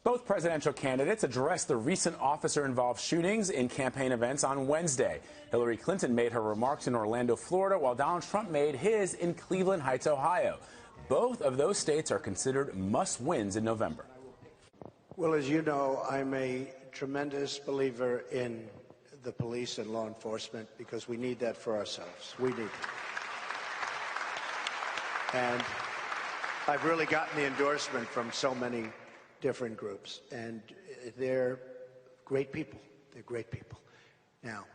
Both presidential candidates addressed the recent officer-involved shootings in campaign events on Wednesday. Hillary Clinton made her remarks in Orlando, Florida, while Donald Trump made his in Cleveland Heights, Ohio. Both of those states are considered must-wins in November. Well, as you know, I'm a tremendous believer in the police and law enforcement because we need that for ourselves. We need it. And I've really gotten the endorsement from so many different groups, and they're great people. They're great people. Now,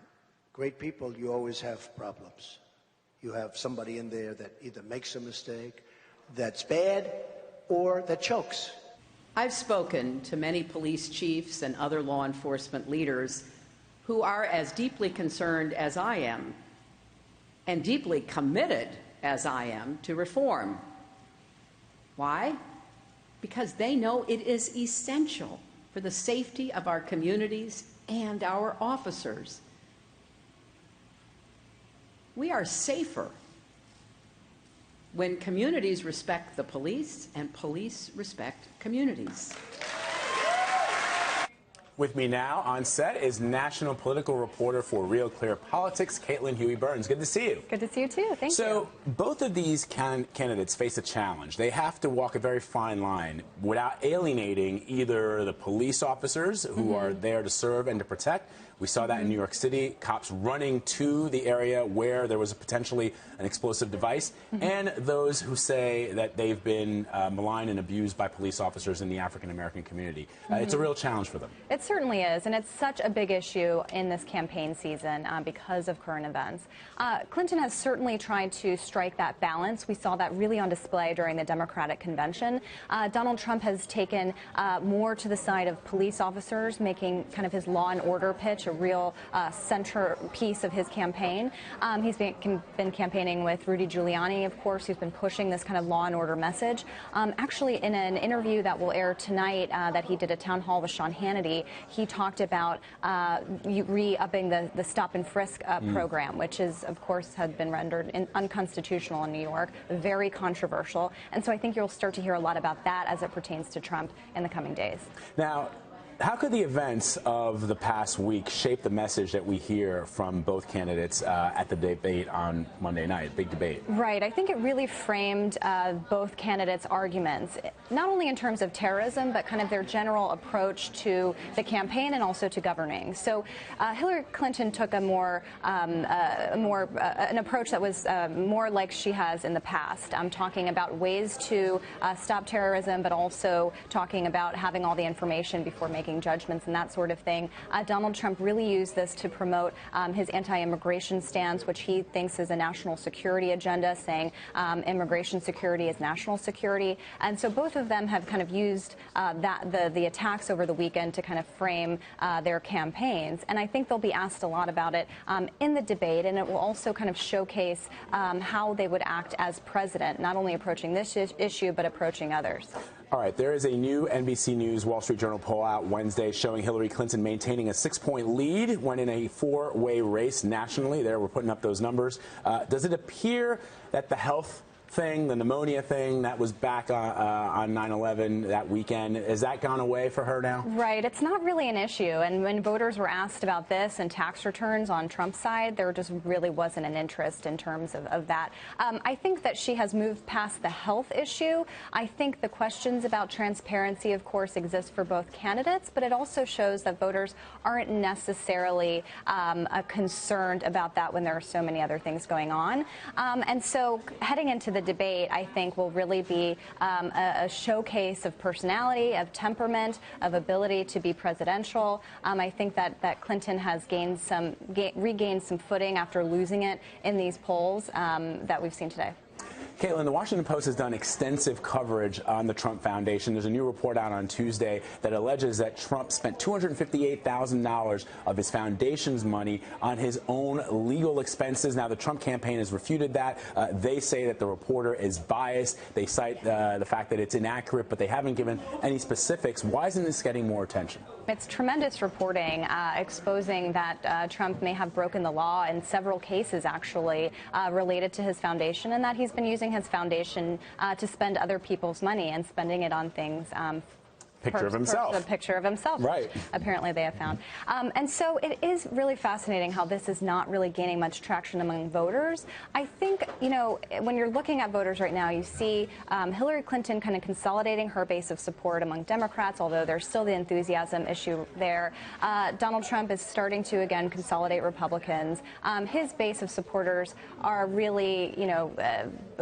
great people, you always have problems. You have somebody in there that either makes a mistake, that's bad, or that chokes. I've spoken to many police chiefs and other law enforcement leaders who are as deeply concerned as I am and deeply committed as I am to reform. Why? Because they know it is essential for the safety of our communities and our officers. We are safer when communities respect the police and police respect communities. With me now on set is national political reporter for Real Clear Politics, Caitlin Huey-Burns. Good to see you. Good to see you, too. Thank you. So both of these candidates face a challenge. They have to walk a very fine line without alienating either the police officers who are there to serve and to protect. We saw that in New York City, cops running to the area where there was potentially an explosive device, and those who say that they've been maligned and abused by police officers in the African-American community. It's a real challenge for them. It certainly is, and it's such a big issue in this campaign season because of current events. Clinton has certainly tried to strike that balance. We saw that really on display during the Democratic convention. Donald Trump has taken more to the side of police officers, making kind of his law and order pitch a real centerpiece of his campaign. He's been campaigning with Rudy Giuliani, of course, who's been pushing this kind of law and order message. Actually, in an interview that will air tonight that he did a town hall with Sean Hannity, he talked about re-upping the stop and frisk program, which is, of course, had been rendered unconstitutional in New York, very controversial. And so I think you'll start to hear a lot about that as it pertains to Trump in the coming days. Now, how could the events of the past week shape the message that we hear from both candidates at the debate on Monday night, big debate? Right. I think it really framed both candidates' arguments, not only in terms of terrorism, but kind of their general approach to the campaign and also to governing. So Hillary Clinton took an approach that was more like she has in the past, talking about ways to stop terrorism, but also talking about having all the information before making judgments and that sort of thing. Donald Trump really used this to promote his anti-immigration stance, which he thinks is a national security agenda, saying immigration security is national security. And so both of them have kind of used the attacks over the weekend to kind of frame their campaigns. And I think they'll be asked a lot about it in the debate, and it will also kind of showcase how they would act as president, not only approaching this issue, but approaching others. All right, there is a new NBC News Wall Street Journal poll out Wednesday showing Hillary Clinton maintaining a 6-point lead when in a 4-way race nationally. There, we're putting up those numbers. Does it appear that the health thing, the pneumonia thing that was back on 9/11 that weekend, has that gone away for her now? Right. It's not really an issue. And when voters were asked about this and tax returns on Trump's side, there just really wasn't an interest in terms of that. I think that she has moved past the health issue. I think the questions about transparency, of course, exist for both candidates, but it also shows that voters aren't necessarily concerned about that when there are so many other things going on. And so heading into the debate, I think, will really be a showcase of personality, of temperament, of ability to be presidential. I think that Clinton has regained some footing after losing it in these polls that we've seen today. Caitlin, the Washington Post has done extensive coverage on the Trump Foundation. There's a new report out on Tuesday that alleges that Trump spent $258,000 of his foundation's money on his own legal expenses. Now, the Trump campaign has refuted that. They say that the reporter is biased. They cite the fact that it's inaccurate, but they haven't given any specifics. Why isn't this getting more attention? It's tremendous reporting exposing that Trump may have broken the law in several cases, actually, related to his foundation, and that he's been using his foundation to spend other people's money and spending it on things picture of himself. The picture of himself, right? Which apparently they have found. And so it is really fascinating how this is not really gaining much traction among voters. I think, you know, when you're looking at voters right now, you see Hillary Clinton kind of consolidating her base of support among Democrats, although there's still the enthusiasm issue there. Donald Trump is starting to, again, consolidate Republicans. His base of supporters are really, you know,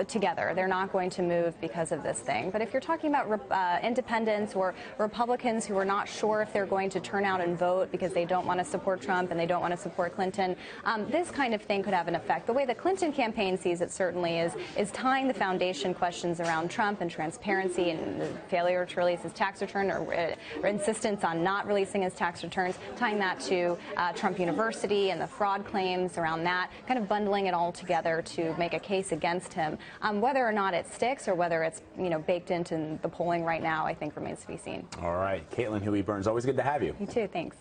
together. They're not going to move because of this thing. But if you're talking about independents or Republicans who are not sure if they're going to turn out and vote because they don't want to support Trump and they don't want to support Clinton, this kind of thing could have an effect. The way the Clinton campaign sees it certainly is tying the foundation questions around Trump and transparency and the failure to release his tax return or insistence on not releasing his tax returns, tying that to Trump University and the fraud claims around that, kind of bundling it all together to make a case against him. Whether or not it sticks or whether it's, you know, baked into the polling right now, I think remains to be seen. All right. Caitlin Huey Burns, always good to have you. You too. Thanks.